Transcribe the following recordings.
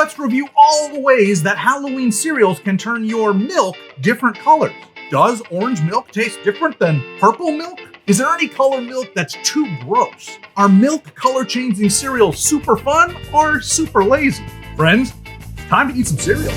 let's review all the ways that Halloween cereals can turn your milk different colors. Does orange milk taste different than purple milk? Is there any color milk that's too gross? Are milk color changing cereals super fun or super lazy? Friends, it's time to eat some cereal.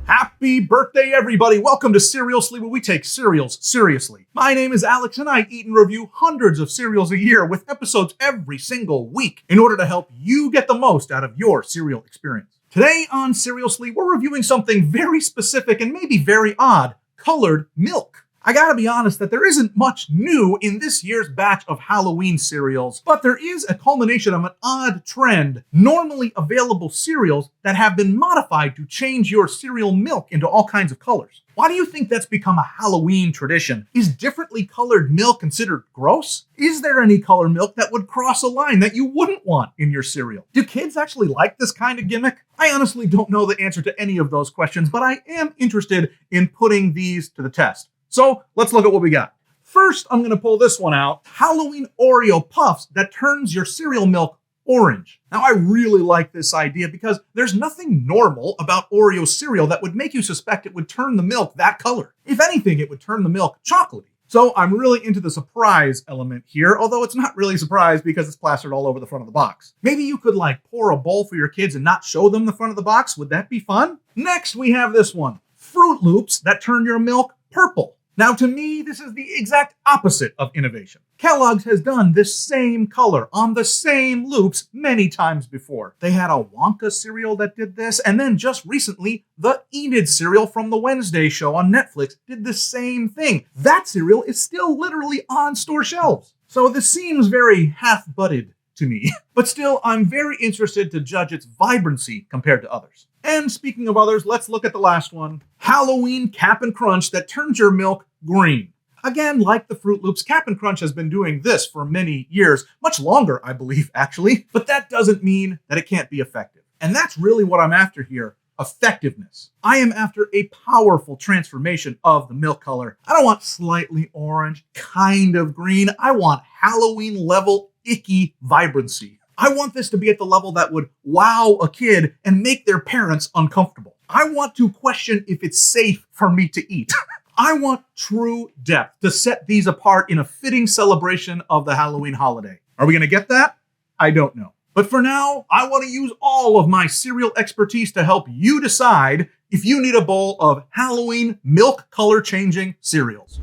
Happy birthday, everybody! Welcome to Cerealsly, where we take cereals seriously. My name is Alex, and I eat and review hundreds of cereals a year with episodes every single week in order to help you get the most out of your cereal experience. Today on Cerealsly, we're reviewing something very specific and maybe very odd: colored milk. I gotta be honest that there isn't much new in this year's batch of Halloween cereals, but there is a culmination of an odd trend: normally available cereals that have been modified to change your cereal milk into all kinds of colors. Why do you think that's become a Halloween tradition? Is differently colored milk considered gross? Is there any color milk that would cross a line that you wouldn't want in your cereal? Do kids actually like this kind of gimmick? I honestly don't know the answer to any of those questions, but I am interested in putting these to the test. So let's look at what we got. First, I'm going to pull this one out: Halloween Oreo Puffs that turns your cereal milk orange. Now, I really like this idea because there's nothing normal about Oreo cereal that would make you suspect it would turn the milk that color. If anything, it would turn the milk chocolatey. So I'm really into the surprise element here, although it's not really a surprise because it's plastered all over the front of the box. Maybe you could pour a bowl for your kids and not show them the front of the box. Would that be fun? Next, we have this one: Froot Loops that turn your milk purple. Now, to me, this is the exact opposite of innovation. Kellogg's has done this same color on the same loops many times before. They had a Wonka cereal that did this, and then just recently, the Enid cereal from the Wednesday show on Netflix did the same thing. That cereal is still literally on store shelves. So this seems very half-butted to me. But still, I'm very interested to judge its vibrancy compared to others. And speaking of others, let's look at the last one: Halloween Cap and Crunch that turns your milk green. Again, like the Froot Loops, Cap and Crunch has been doing this for many years, much longer, I believe, actually, but that doesn't mean that it can't be effective. And that's really what I'm after here: effectiveness. I am after a powerful transformation of the milk color. I don't want slightly orange, kind of green. I want Halloween level icky vibrancy. I want this to be at the level that would wow a kid and make their parents uncomfortable. I want to question if it's safe for me to eat. I want true depth to set these apart in a fitting celebration of the Halloween holiday. Are we going to get that? I don't know. But for now, I want to use all of my cereal expertise to help you decide if you need a bowl of Halloween milk color changing cereals.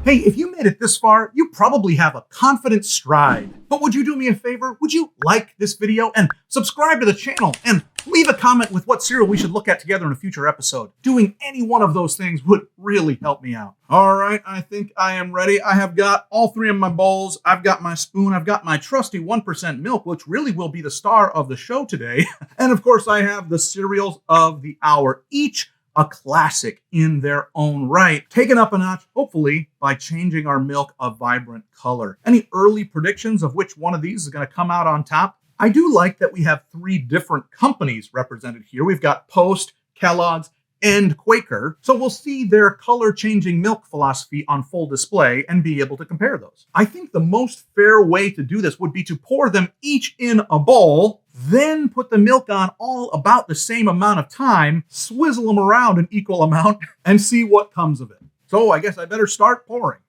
Hey, if you made it this far, you probably have a confident stride. But would you do me a favor? Would you like this video and subscribe to the channel and leave a comment with what cereal we should look at together in a future episode? Doing any one of those things would really help me out. All right, I think I am ready. I have got all three of my bowls. I've got my spoon. I've got my trusty 1% milk, which really will be the star of the show today. And of course, I have the cereals of the hour, each a classic in their own right, taken up a notch, hopefully, by changing our milk a vibrant color. Any early predictions of which one of these is going to come out on top? I do like that we have three different companies represented here. We've got Post, Kellogg's, and Quaker, so we'll see their color-changing milk philosophy on full display and be able to compare those. I think the most fair way to do this would be to pour them each in a bowl, then put the milk on all about the same amount of time, swizzle them around an equal amount, and see what comes of it. So I guess I better start pouring.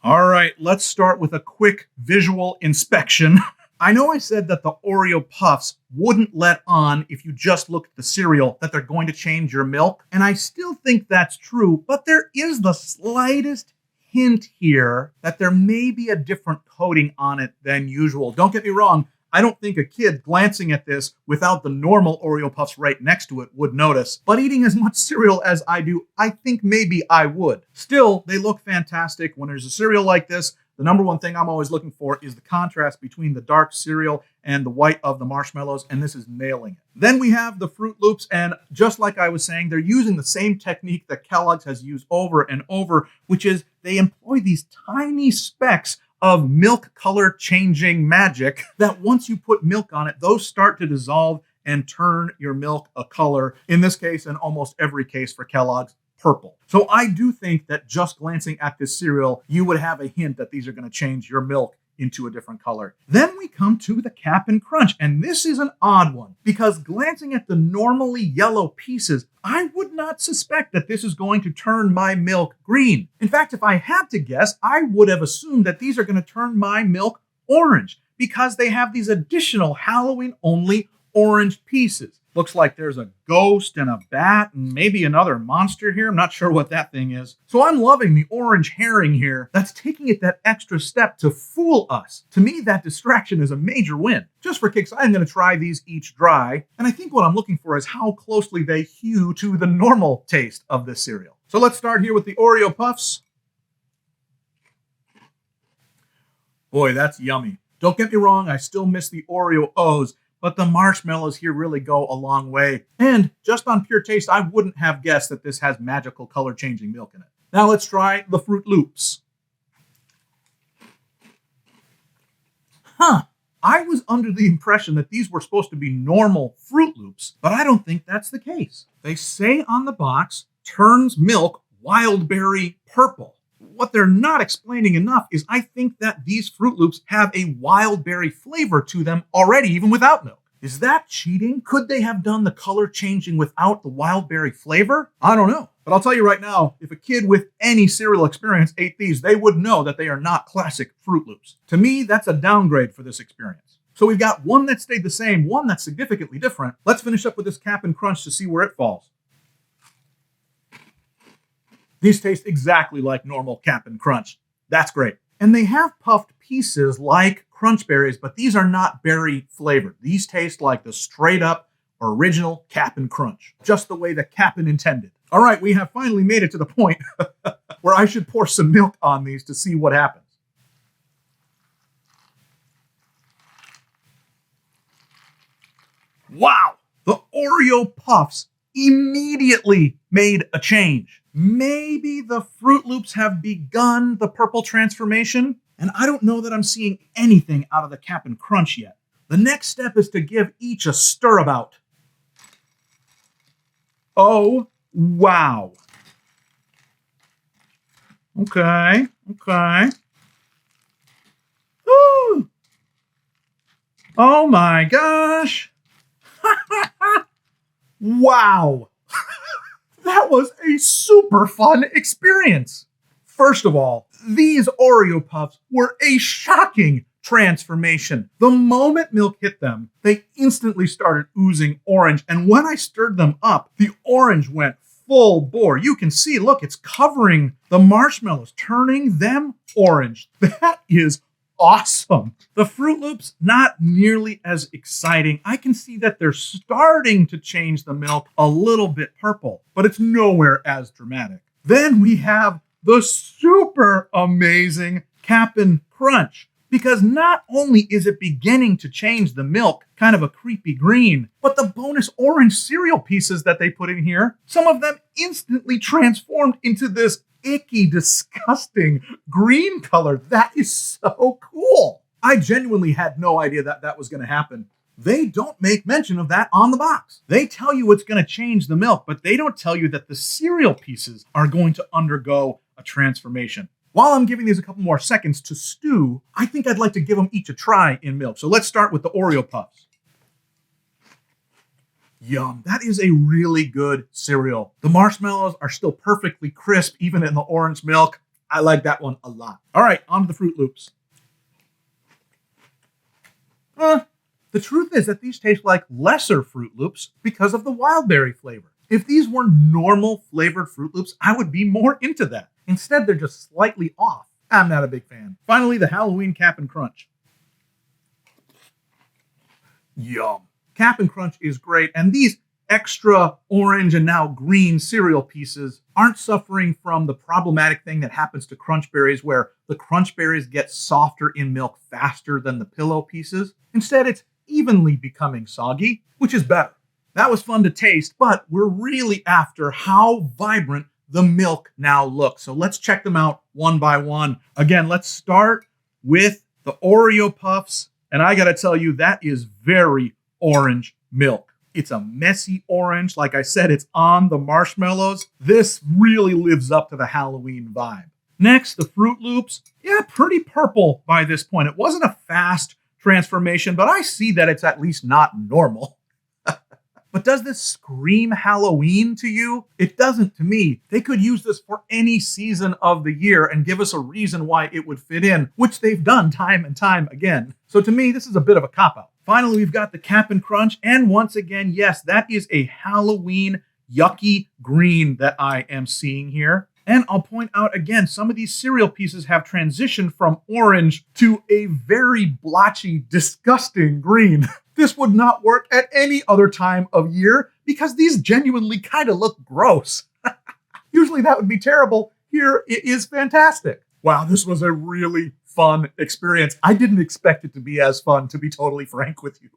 All right, let's start with a quick visual inspection. I know I said that the Oreo Puffs wouldn't let on if you just looked at the cereal that they're going to change your milk, and I still think that's true, but there is the slightest hint here that there may be a different coating on it than usual. Don't get me wrong, I don't think a kid glancing at this without the normal Oreo Puffs right next to it would notice. But eating as much cereal as I do, I think maybe I would. Still, they look fantastic. When there's a cereal like this, the number one thing I'm always looking for is the contrast between the dark cereal and the white of the marshmallows, and this is nailing it. Then we have the Froot Loops, and just like I was saying, they're using the same technique that Kellogg's has used over and over, which is they employ these tiny specks of milk color changing magic that once you put milk on it, those start to dissolve and turn your milk a color. In this case, in almost every case for Kellogg's, purple. So I do think that just glancing at this cereal, you would have a hint that these are going to change your milk into a different color. Then we come to the Cap'n Crunch, and this is an odd one because glancing at the normally yellow pieces, I would not suspect that this is going to turn my milk green. In fact, if I had to guess, I would have assumed that these are going to turn my milk orange because they have these additional Halloween-only orange pieces. Looks like there's a ghost and a bat and maybe another monster here. I'm not sure what that thing is. So I'm loving the orange herring here. That's taking it that extra step to fool us. To me, that distraction is a major win. Just for kicks, I'm going to try these each dry. And I think what I'm looking for is how closely they hew to the normal taste of this cereal. So let's start here with the Oreo Puffs. Boy, that's yummy. Don't get me wrong, I still miss the Oreo O's, but the marshmallows here really go a long way. And just on pure taste, I wouldn't have guessed that this has magical color-changing milk in it. Now let's try the Froot Loops. I was under the impression that these were supposed to be normal Froot Loops, but I don't think that's the case. They say on the box, turns milk wild berry purple. What they're not explaining enough is I think that these Froot Loops have a wild berry flavor to them already, even without milk. Is that cheating? Could they have done the color changing without the wild berry flavor? I don't know. But I'll tell you right now, if a kid with any cereal experience ate these, they would know that they are not classic Froot Loops. To me, that's a downgrade for this experience. So we've got one that stayed the same, one that's significantly different. Let's finish up with this Cap'n Crunch to see where it falls. These taste exactly like normal Cap'n Crunch. That's great. And they have puffed pieces like Crunch Berries, but these are not berry flavored. These taste like the straight up original Cap'n Crunch, just the way the Cap'n intended. All right, we have finally made it to the point where I should pour some milk on these to see what happens. Wow, the Oreo Puffs immediately made a change. Maybe the Froot Loops have begun the purple transformation, and I don't know that I'm seeing anything out of the Cap'n Crunch yet. The next step is to give each a stir-about. Oh, wow. Okay. Ooh. Oh my gosh. Wow. That was a super fun experience. First of all, these Oreo Puffs were a shocking transformation. The moment milk hit them, they instantly started oozing orange. And when I stirred them up, the orange went full bore. You can see, look, it's covering the marshmallows, turning them orange. That is awesome. The Froot Loops, not nearly as exciting. I can see that they're starting to change the milk a little bit purple, but it's nowhere as dramatic. Then we have the super amazing Cap'n Crunch, because not only is it beginning to change the milk, kind of a creepy green, but the bonus orange cereal pieces that they put in here, some of them instantly transformed into this icky, disgusting green color. That is so cool. I genuinely had no idea that that was going to happen. They don't make mention of that on the box. They tell you it's going to change the milk, but they don't tell you that the cereal pieces are going to undergo a transformation. While I'm giving these a couple more seconds to stew, I think I'd like to give them each a try in milk. So let's start with the Oreo Puffs. Yum, that is a really good cereal. The marshmallows are still perfectly crisp, even in the orange milk. I like that one a lot. All right, on to the Froot Loops. The truth is that these taste like lesser Froot Loops because of the wild berry flavor. If these were normal flavored Froot Loops, I would be more into that. Instead, they're just slightly off. I'm not a big fan. Finally, the Halloween Cap'n Crunch. Yum. Cap'n Crunch is great, and these extra orange and now green cereal pieces aren't suffering from the problematic thing that happens to Crunch Berries, where the Crunch Berries get softer in milk faster than the pillow pieces. Instead, it's evenly becoming soggy, which is better. That was fun to taste, but we're really after how vibrant the milk now looks. So let's check them out one by one. Again, let's start with the Oreo Puffs. And I gotta tell you, that is very orange milk. It's a messy orange. Like I said, it's on the marshmallows. This really lives up to the Halloween vibe. Next, the Froot Loops. Yeah, pretty purple by this point. It wasn't a fast transformation, but I see that it's at least not normal. But does this scream Halloween to you? It doesn't to me. They could use this for any season of the year and give us a reason why it would fit in, which they've done time and time again. So to me, this is a bit of a cop-out. Finally, we've got the Cap'n Crunch. And once again, yes, that is a Halloween yucky green that I am seeing here. And I'll point out again, some of these cereal pieces have transitioned from orange to a very blotchy, disgusting green. This would not work at any other time of year because these genuinely kind of look gross. Usually that would be terrible. Here it is fantastic. Wow, this was a really fun experience. I didn't expect it to be as fun, to be totally frank with you.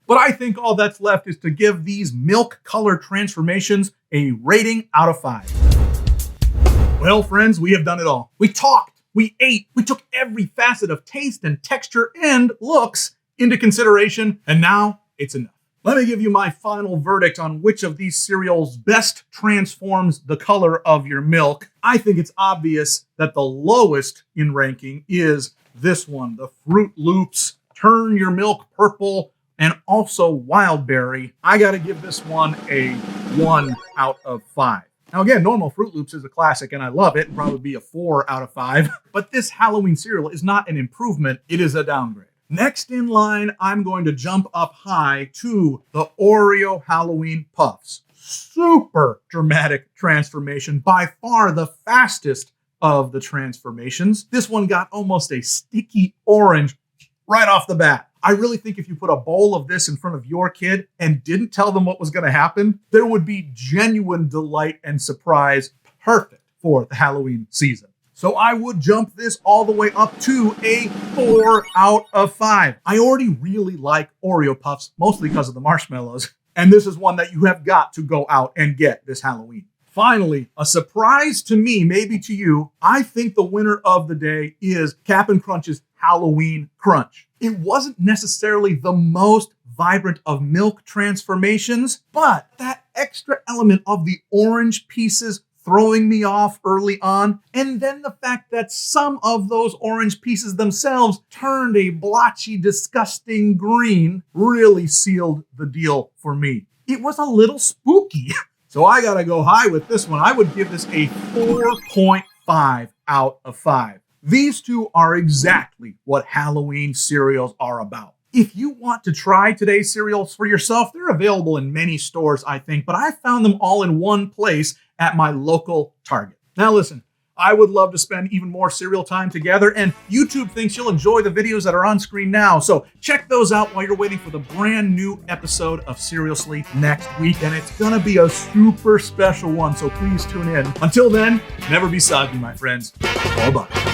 But I think all that's left is to give these milk color transformations a rating out of 5. Well, friends, we have done it all. We talked, we ate, we took every facet of taste and texture and looks into consideration, and now it's enough. Let me give you my final verdict on which of these cereals best transforms the color of your milk. I think it's obvious that the lowest in ranking is this one, the Froot Loops. Turn your milk purple, and also wild berry. I gotta give this one a 1 out of 5. Now again, normal Froot Loops is a classic and I love it. It'd probably be a 4 out of 5. But this Halloween cereal is not an improvement, it is a downgrade. Next in line, I'm going to jump up high to the Oreo Halloween Puffs. Super dramatic transformation, by far the fastest of the transformations. This one got almost a sticky orange right off the bat. I really think if you put a bowl of this in front of your kid and didn't tell them what was going to happen, there would be genuine delight and surprise, perfect for the Halloween season. So I would jump this all the way up to a 4 out of 5. I already really like Oreo Puffs, mostly because of the marshmallows. And this is one that you have got to go out and get this Halloween. Finally, a surprise to me, maybe to you, I think the winner of the day is Cap'n Crunch's Halloween Crunch. It wasn't necessarily the most vibrant of milk transformations, but that extra element of the orange pieces throwing me off early on, and then the fact that some of those orange pieces themselves turned a blotchy, disgusting green really sealed the deal for me. It was a little spooky. So I gotta go high with this one. I would give this a 4.5 out of 5. These two are exactly what Halloween cereals are about. If you want to try today's cereals for yourself, they're available in many stores, I think, but I found them all in one place at my local Target. Now listen, I would love to spend even more cereal time together, and YouTube thinks you'll enjoy the videos that are on screen now, so check those out while you're waiting for the brand new episode of Cerealsly next week, and it's gonna be a super special one, so please tune in. Until then, never be soggy, my friends. Bye-bye.